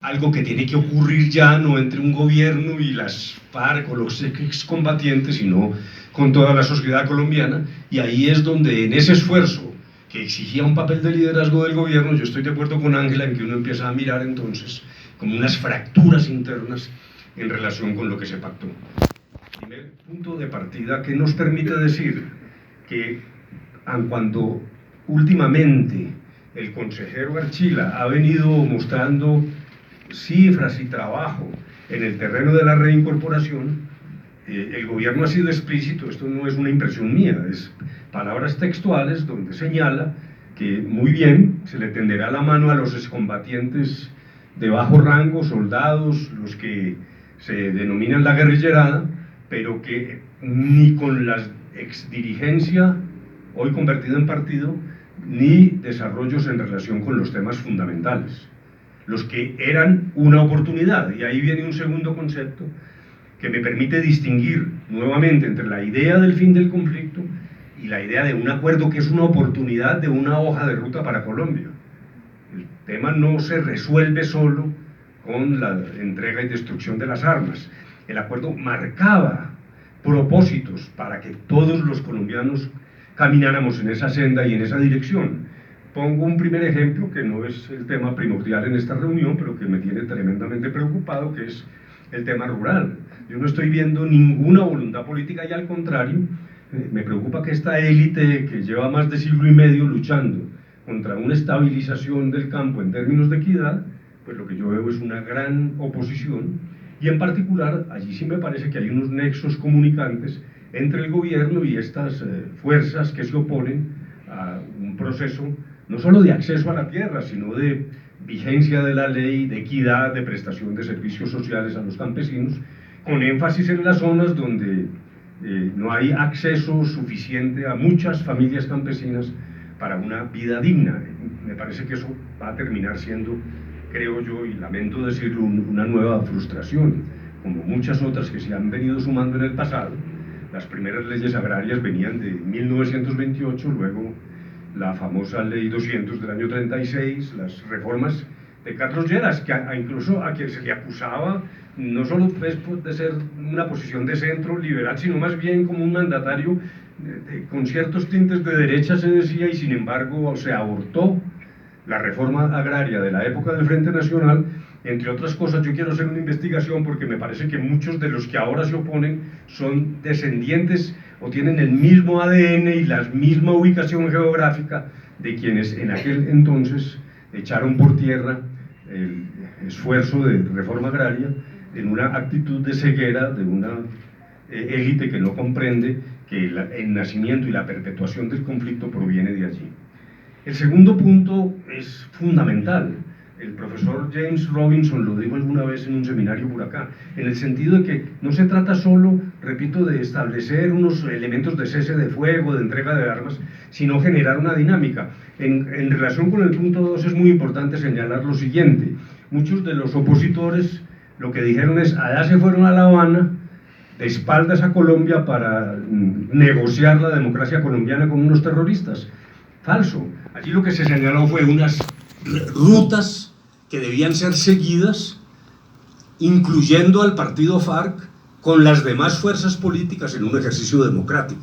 algo que tiene que ocurrir ya, no entre un gobierno y las FARC o los excombatientes, sino con toda la sociedad colombiana, y ahí es donde en ese esfuerzo que exigía un papel de liderazgo del gobierno, yo estoy de acuerdo con Ángela en que uno empieza a mirar entonces como unas fracturas internas en relación con lo que se pactó. Primer punto de partida que nos permite decir que aun cuando últimamente el consejero Archila ha venido mostrando cifras y trabajo en el terreno de la reincorporación, el gobierno ha sido explícito, esto no es una impresión mía, es palabras textuales donde señala que muy bien se le tenderá la mano a los excombatientes de bajo rango, soldados, los que se denominan la guerrillerada, pero que ni con la exdirigencia, hoy convertida en partido, ni desarrollos en relación con los temas fundamentales, los que eran una oportunidad. Y ahí viene un segundo concepto que me permite distinguir nuevamente entre la idea del fin del conflicto y la idea de un acuerdo que es una oportunidad de una hoja de ruta para Colombia. El tema no se resuelve solo con la entrega y destrucción de las armas. El acuerdo marcaba propósitos para que todos los colombianos camináramos en esa senda y en esa dirección. Pongo un primer ejemplo que no es el tema primordial en esta reunión, pero que me tiene tremendamente preocupado, que es el tema rural. Yo no estoy viendo ninguna voluntad política y al contrario, me preocupa que esta élite que lleva más de siglo y medio luchando contra una estabilización del campo en términos de equidad, pues lo que yo veo es una gran oposición, y en particular allí sí me parece que hay unos nexos comunicantes entre el gobierno y estas fuerzas que se oponen a un proceso no solo de acceso a la tierra, sino de vigencia de la ley, de equidad, de prestación de servicios sociales a los campesinos, con énfasis en las zonas donde no hay acceso suficiente a muchas familias campesinas para una vida digna. Me parece que eso va a terminar siendo, creo yo, y lamento decirlo, una nueva frustración, como muchas otras que se han venido sumando en el pasado. Las primeras leyes agrarias venían de 1928, luego la famosa ley 200 del año 36, las reformas de Carlos Lleras, que incluso a quien se le acusaba no solo de ser una posición de centro liberal, sino más bien como un mandatario con ciertos tintes de derecha, se decía, y sin embargo se abortó la reforma agraria de la época del Frente Nacional. Entre otras cosas, yo quiero hacer una investigación porque me parece que muchos de los que ahora se oponen son descendientes o tienen el mismo ADN y la misma ubicación geográfica de quienes en aquel entonces echaron por tierra el esfuerzo de reforma agraria en una actitud de ceguera de una élite que no comprende que el nacimiento y la perpetuación del conflicto proviene de allí. El segundo punto es fundamental. El profesor James Robinson lo dijo alguna vez en un seminario por acá, en el sentido de que no se trata solo, repito, de establecer unos elementos de cese de fuego, de entrega de armas, sino generar una dinámica. En relación con el punto 2 es muy importante señalar lo siguiente: muchos de los opositores lo que dijeron es, allá se fueron a La Habana, de espaldas a Colombia para negociar la democracia colombiana con unos terroristas. Falso. Allí lo que se señaló fue unas rutas que debían ser seguidas, incluyendo al partido FARC con las demás fuerzas políticas en un ejercicio democrático,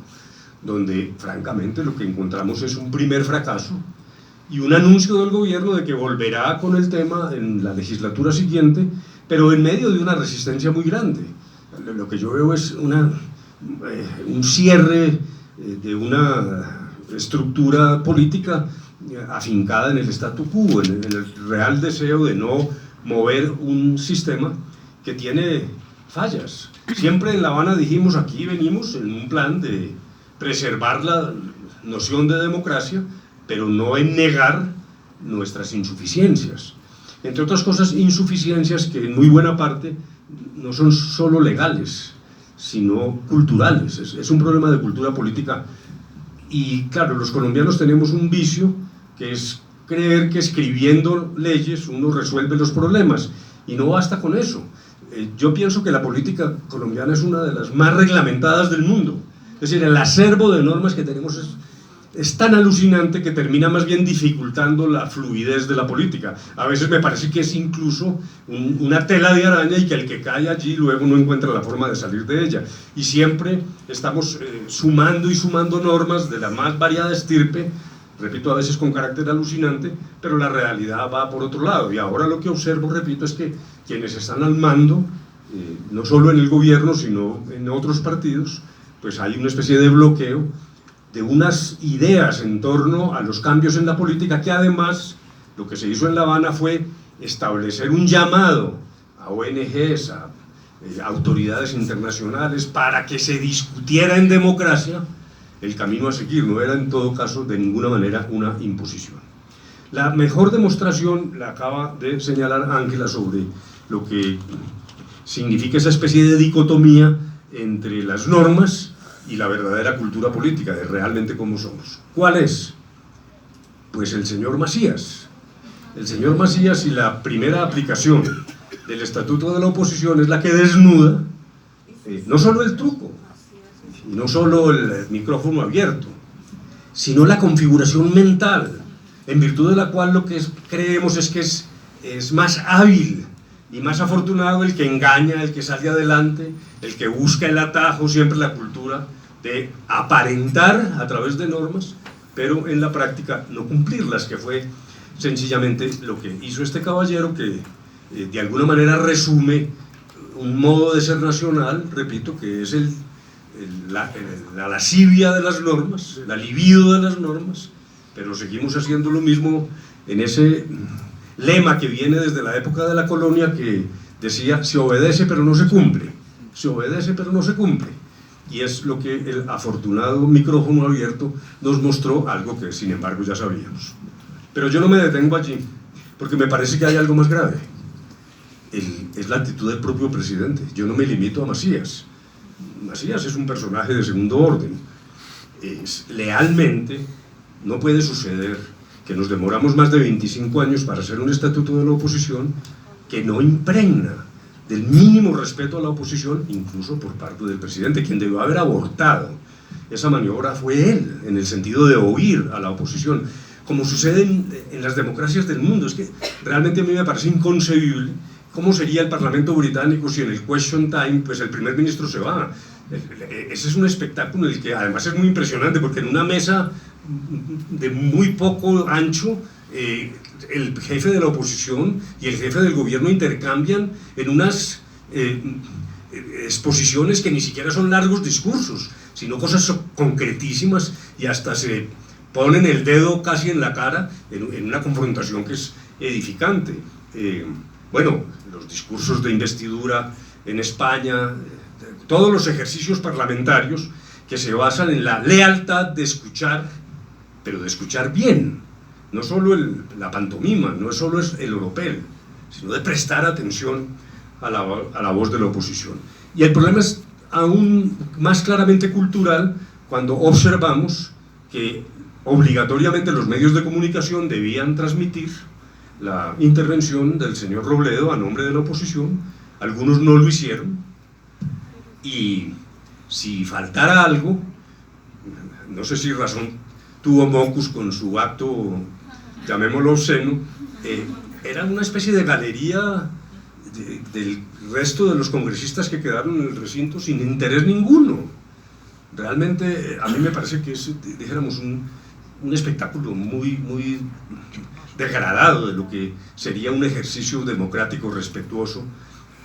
donde francamente lo que encontramos es un primer fracaso y un anuncio del gobierno de que volverá con el tema en la legislatura siguiente, pero en medio de una resistencia muy grande. Lo que yo veo es un cierre de una estructura política afincada en el statu quo, en el real deseo de no mover un sistema que tiene fallas. Siempre en La Habana dijimos, aquí venimos en un plan de preservar la noción de democracia, pero no en negar nuestras insuficiencias. Entre otras cosas, insuficiencias que en muy buena parte no son solo legales, sino culturales. Es un problema de cultura política. Y claro, los colombianos tenemos un vicio que es creer que escribiendo leyes uno resuelve los problemas, y no basta con eso. Yo pienso que la política colombiana es una de las más reglamentadas del mundo. Es decir, el acervo de normas que tenemos es tan alucinante que termina más bien dificultando la fluidez de la política. A veces me parece que es incluso una tela de araña y que el que cae allí luego no encuentra la forma de salir de ella. Y siempre estamos sumando y sumando normas de la más variada estirpe, repito, a veces con carácter alucinante, pero la realidad va por otro lado. Y ahora lo que observo, repito, es que quienes están al mando, no solo en el gobierno, sino en otros partidos, pues hay una especie de bloqueo de unas ideas en torno a los cambios en la política, que además lo que se hizo en La Habana fue establecer un llamado a ONGs, a autoridades internacionales, para que se discutiera en democracia el camino a seguir. No era en todo caso de ninguna manera una imposición. La mejor demostración la acaba de señalar Ángela sobre lo que significa esa especie de dicotomía entre las normas y la verdadera cultura política, de realmente cómo somos. ¿Cuál es? Pues el señor Macías. El señor Macías, y la primera aplicación del Estatuto de la Oposición es la que desnuda no solo el truco, y no solo el micrófono abierto, sino la configuración mental, en virtud de la cual lo que creemos es que es más hábil y más afortunado el que engaña, el que sale adelante, el que busca el atajo, siempre la cultura de aparentar a través de normas, pero en la práctica no cumplirlas, que fue sencillamente lo que hizo este caballero, que de alguna manera resume un modo de ser nacional, repito, que es la lascivia de las normas, el alivido de las normas, pero seguimos haciendo lo mismo en ese lema que viene desde la época de la colonia, que decía: se obedece pero no se cumple, se obedece pero no se cumple. Y es lo que el afortunado micrófono abierto nos mostró, algo que sin embargo ya sabíamos. Pero yo no me detengo allí, porque me parece que hay algo más grave. Es la actitud del propio presidente. Yo no me limito a Macías. Macías es un personaje de segundo orden. Lealmente no puede suceder que nos demoramos más de 25 años para hacer un estatuto de la oposición que no impregna del mínimo respeto a la oposición, incluso por parte del presidente. Quien debió haber abortado esa maniobra fue él, en el sentido de oír a la oposición, como sucede en las democracias del mundo. Es que realmente a mí me parece inconcebible cómo sería el Parlamento británico si en el question time pues el primer ministro se va. Ese es un espectáculo en el que además es muy impresionante, porque en una mesa de muy poco ancho, el jefe de la oposición y el jefe del gobierno intercambian en unas exposiciones que ni siquiera son largos discursos, sino cosas concretísimas, y hasta se ponen el dedo casi en la cara en una confrontación que es edificante. Bueno, los discursos de investidura en España, todos los ejercicios parlamentarios que se basan en la lealtad de escuchar, pero de escuchar bien. No solo la pantomima, no solo es el oropel, sino de prestar atención a la voz de la oposición. Y el problema es aún más claramente cultural cuando observamos que obligatoriamente los medios de comunicación debían transmitir la intervención del señor Robledo a nombre de la oposición. Algunos no lo hicieron, y si faltara algo, no sé si razón tuvo Mocus con su acto, llamémoslo obsceno, era una especie de galería del resto de los congresistas que quedaron en el recinto sin interés ninguno. Realmente a mí me parece que es, dijéramos, un espectáculo muy degradado de lo que sería un ejercicio democrático respetuoso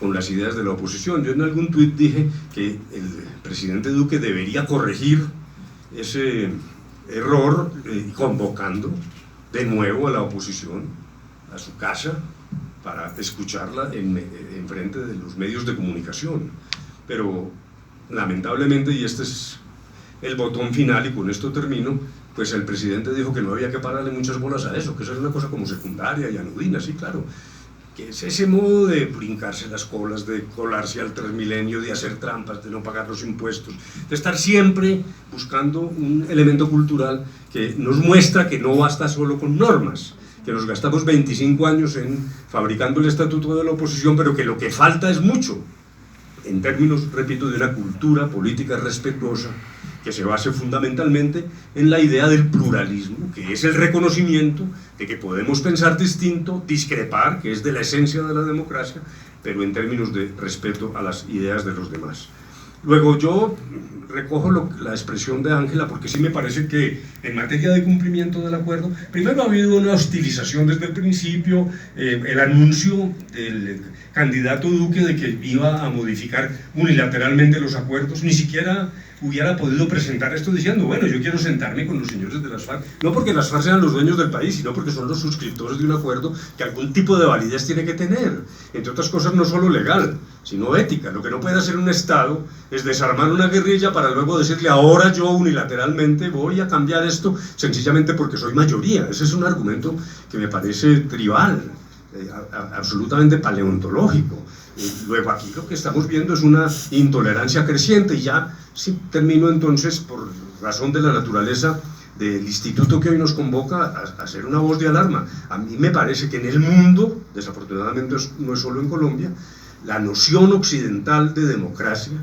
con las ideas de la oposición. Yo en algún tuit dije que el presidente Duque debería corregir ese error, convocando de nuevo a la oposición a su casa para escucharla en frente de los medios de comunicación. Pero lamentablemente, y este es el botón final y con esto termino, pues el presidente dijo que no había que pararle muchas bolas a eso, que eso era una cosa como secundaria y anodina. Sí, claro, que es ese modo de brincarse las colas, de colarse al Transmilenio, de hacer trampas, de no pagar los impuestos, de estar siempre buscando un elemento cultural que nos muestra que no basta solo con normas, que nos gastamos 25 años fabricando el estatuto de la oposición, pero que lo que falta es mucho, en términos, repito, de una cultura política respetuosa que se base fundamentalmente en la idea del pluralismo, que es el reconocimiento de que podemos pensar distinto, discrepar, que es de la esencia de la democracia, pero en términos de respeto a las ideas de los demás. Luego yo recojo la expresión de Ángela, porque sí me parece que en materia de cumplimiento del acuerdo, primero ha habido una hostilización desde el principio, el anuncio del candidato Duque de que iba a modificar unilateralmente los acuerdos, ni siquiera hubiera podido presentar esto diciendo, bueno, yo quiero sentarme con los señores de las FARC, no porque las FARC sean los dueños del país, sino porque son los suscriptores de un acuerdo que algún tipo de validez tiene que tener, entre otras cosas no solo legal, sino ética. Lo que no puede hacer un Estado es desarmar una guerrilla para luego decirle, ahora yo unilateralmente voy a cambiar esto sencillamente porque soy mayoría. Ese es un argumento que me parece tribal, absolutamente paleontológico. Luego aquí lo que estamos viendo es una intolerancia creciente, y ya sí, termino entonces, por razón de la naturaleza del instituto que hoy nos convoca, a ser una voz de alarma. A mí me parece que en el mundo, desafortunadamente no es solo en Colombia, la noción occidental de democracia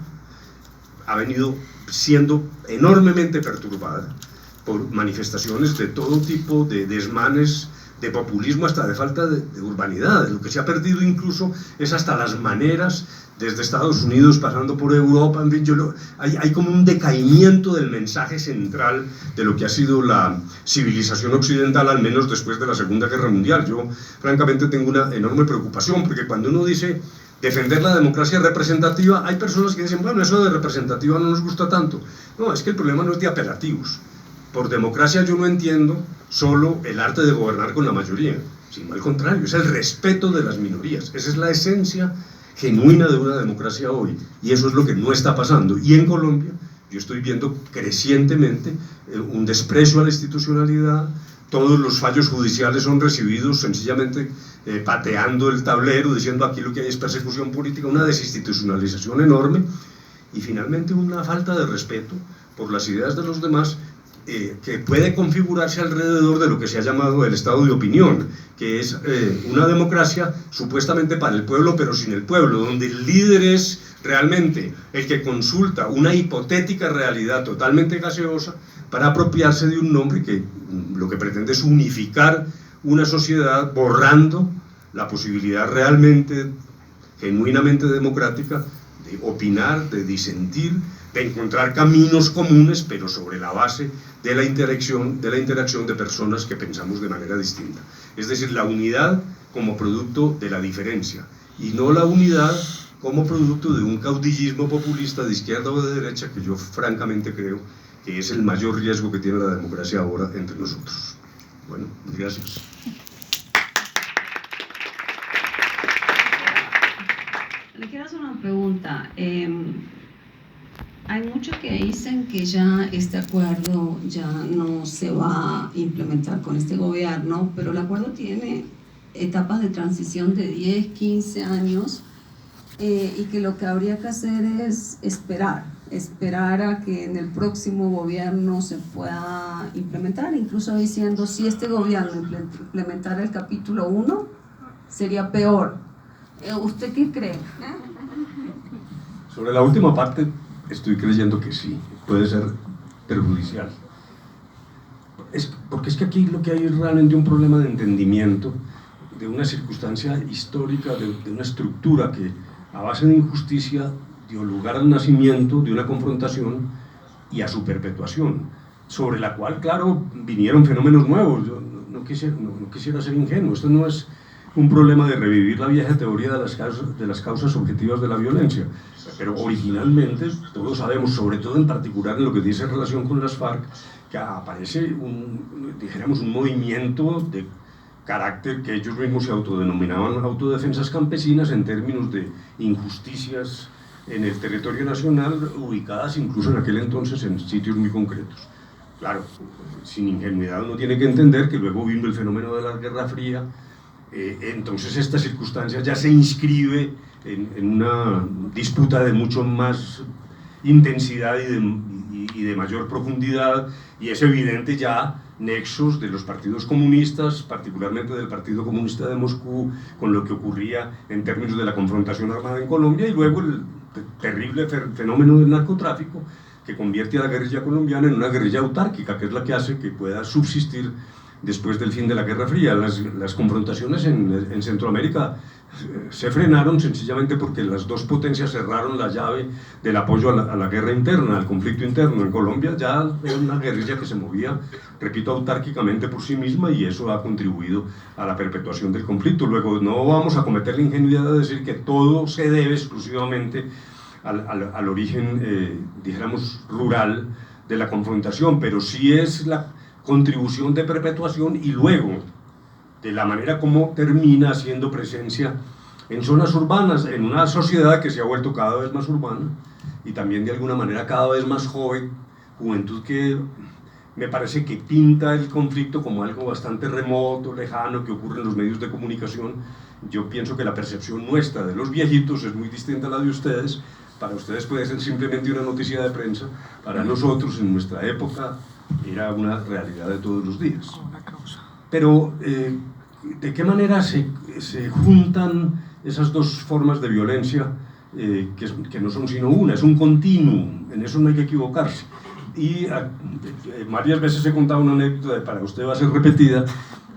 ha venido siendo enormemente perturbada por manifestaciones de todo tipo, de desmanes, de populismo, hasta de falta de urbanidad. Lo que se ha perdido incluso es hasta las maneras, desde Estados Unidos pasando por Europa, en fin, hay como un decaimiento del mensaje central de lo que ha sido la civilización occidental, al menos después de la Segunda Guerra Mundial. Yo francamente tengo una enorme preocupación, porque cuando uno dice defender la democracia representativa, hay personas que dicen, bueno, eso de representativa no nos gusta tanto. No, es que el problema no es de apelativos. Por democracia yo no entiendo solo el arte de gobernar con la mayoría, sino al contrario, es el respeto de las minorías. Esa es la esencia genuina de una democracia hoy, y eso es lo que no está pasando. Y en Colombia yo estoy viendo crecientemente un desprecio a la institucionalidad. Todos los fallos judiciales son recibidos sencillamente pateando el tablero, diciendo aquí lo que hay es persecución política, una desinstitucionalización enorme, y finalmente una falta de respeto por las ideas de los demás, que puede configurarse alrededor de lo que se ha llamado el estado de opinión, que es una democracia supuestamente para el pueblo, pero sin el pueblo, donde el líder es realmente el que consulta una hipotética realidad totalmente gaseosa para apropiarse de un nombre que lo que pretende es unificar una sociedad, borrando la posibilidad realmente, genuinamente democrática, de opinar, de disentir, de encontrar caminos comunes, pero sobre la base de la interacción de personas que pensamos de manera distinta. Es decir, la unidad como producto de la diferencia, y no la unidad como producto de un caudillismo populista de izquierda o de derecha, que yo francamente creo que es el mayor riesgo que tiene la democracia ahora entre nosotros. Bueno, gracias. Le quiero hacer una pregunta. Hay muchos que dicen que ya este acuerdo ya no se va a implementar con este gobierno, pero el acuerdo tiene etapas de transición de 10, 15 años, y que lo que habría que hacer es esperar a que en el próximo gobierno se pueda implementar, incluso diciendo si este gobierno implementara el capítulo 1 sería peor. ¿Usted qué cree? Sobre la última parte estoy creyendo que sí, puede ser perjudicial. Porque es que aquí lo que hay es realmente un problema de entendimiento de una circunstancia histórica, de una estructura que a base de injusticia dio lugar al nacimiento de una confrontación y a su perpetuación, sobre la cual, claro, vinieron fenómenos nuevos. Yo no quisiera ser ingenuo. Esto no es un problema de revivir la vieja teoría de las causas objetivas de la violencia, pero originalmente todos sabemos, sobre todo en particular en lo que dice en relación con las FARC, que aparece dijéramos, un movimiento de carácter que ellos mismos se autodenominaban autodefensas campesinas, en términos de injusticias en el territorio nacional, ubicadas incluso en aquel entonces en sitios muy concretos. Claro, sin ingenuidad uno tiene que entender que luego vino el fenómeno de la Guerra Fría. Entonces esta circunstancia ya se inscribe en una disputa de mucho más intensidad y de mayor profundidad, y es evidente ya nexos de los partidos comunistas, particularmente del Partido Comunista de Moscú, con lo que ocurría en términos de la confrontación armada en Colombia, y luego el terrible fenómeno del narcotráfico, que convierte a la guerrilla colombiana en una guerrilla autárquica, que es la que hace que pueda subsistir después del fin de la Guerra Fría. Las confrontaciones en Centroamérica se frenaron sencillamente porque las dos potencias cerraron la llave del apoyo a la guerra interna, al conflicto interno. En Colombia ya era una guerrilla que se movía, repito, autárquicamente por sí misma, y eso ha contribuido a la perpetuación del conflicto. Luego, no vamos a cometer la ingenuidad de decir que todo se debe exclusivamente al origen, dijéramos, rural de la confrontación, pero sí es la contribución de perpetuación y luego de la manera como termina haciendo presencia en zonas urbanas, en una sociedad que se ha vuelto cada vez más urbana y también de alguna manera cada vez más joven, juventud que me parece que pinta el conflicto como algo bastante remoto, lejano, que ocurre en los medios de comunicación. Yo pienso que la percepción nuestra de los viejitos es muy distinta a la de ustedes. Para ustedes puede ser simplemente una noticia de prensa, para nosotros en nuestra época era una realidad de todos los días. Pero, ¿de qué manera se juntan esas dos formas de violencia que no son sino una? Es un continuum, en eso no hay que equivocarse. Y varias veces he contado una anécdota, para usted va a ser repetida,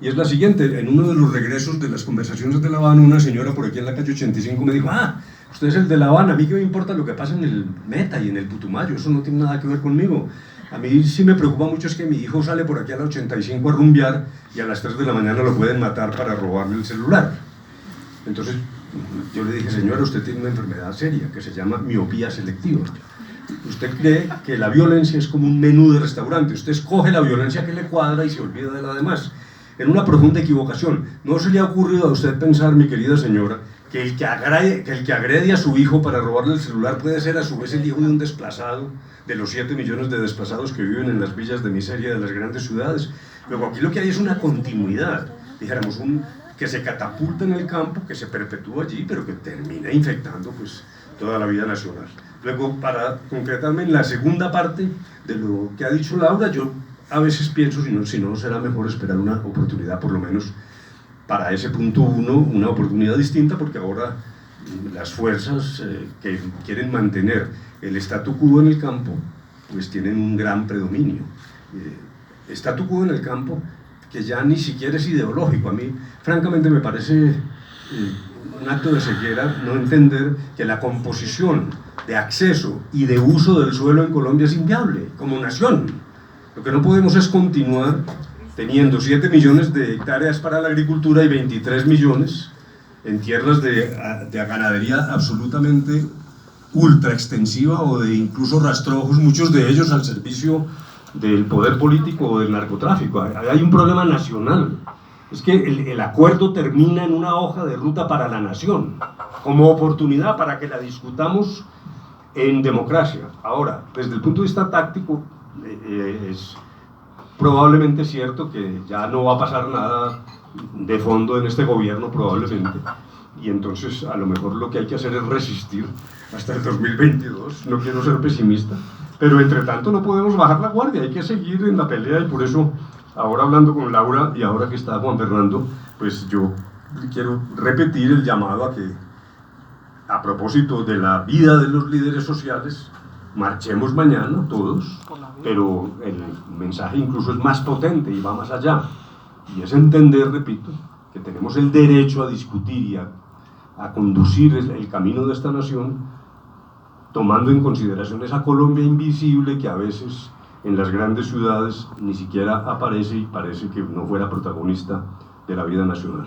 y es la siguiente. En uno de los regresos de las conversaciones de La Habana, una señora por aquí en la calle 85 me dijo: usted es el de La Habana, a mí qué me importa lo que pasa en el Meta y en el Putumayo, eso no tiene nada que ver conmigo. A mí sí me preocupa mucho es que mi hijo sale por aquí a la 85 a rumbear y a las 3 de la mañana lo pueden matar para robarle el celular. Entonces yo le dije: señora, usted tiene una enfermedad seria que se llama miopía selectiva. Usted cree que la violencia es como un menú de restaurante, usted escoge la violencia que le cuadra y se olvida de la demás. En una profunda equivocación. ¿No se le ha ocurrido a usted pensar, mi querida señora, que el que agrede a su hijo para robarle el celular puede ser a su vez el hijo de un desplazado, de los 7 millones de desplazados que viven en las villas de miseria de las grandes ciudades? Luego aquí lo que hay es una continuidad, dijéramos, que se catapulta en el campo, que se perpetúa allí, pero que termina infectando pues toda la vida nacional. Luego, para concretarme en la segunda parte de lo que ha dicho Laura, yo a veces pienso si no será mejor esperar una oportunidad, por lo menos para ese punto 1, una oportunidad distinta, porque ahora las fuerzas que quieren mantener el statu quo en el campo pues tienen un gran predominio. Statu quo en el campo que ya ni siquiera es ideológico. A mí francamente me parece un acto de ceguera no entender que la composición de acceso y de uso del suelo en Colombia es inviable como nación. Lo que no podemos es continuar teniendo 7 millones de hectáreas para la agricultura y 23 millones en tierras de ganadería absolutamente ultra extensiva o de incluso rastrojos, muchos de ellos al servicio del poder político o del narcotráfico. Hay un problema nacional. Es que el acuerdo termina en una hoja de ruta para la nación, como oportunidad para que la discutamos en democracia. Ahora, desde el punto de vista táctico, es probablemente cierto que ya no va a pasar nada de fondo en este gobierno, probablemente, y entonces a lo mejor lo que hay que hacer es resistir hasta el 2022, no quiero ser pesimista, pero entre tanto no podemos bajar la guardia, hay que seguir en la pelea, y por eso ahora hablando con Laura y ahora que está Juan Fernando, pues yo quiero repetir el llamado a que, a propósito de la vida de los líderes sociales, marchemos mañana todos, pero el mensaje incluso es más potente y va más allá, y es entender, repito, que tenemos el derecho a discutir y a conducir el camino de esta nación, tomando en consideración esa Colombia invisible que a veces en las grandes ciudades ni siquiera aparece y parece que no fuera protagonista de la vida nacional.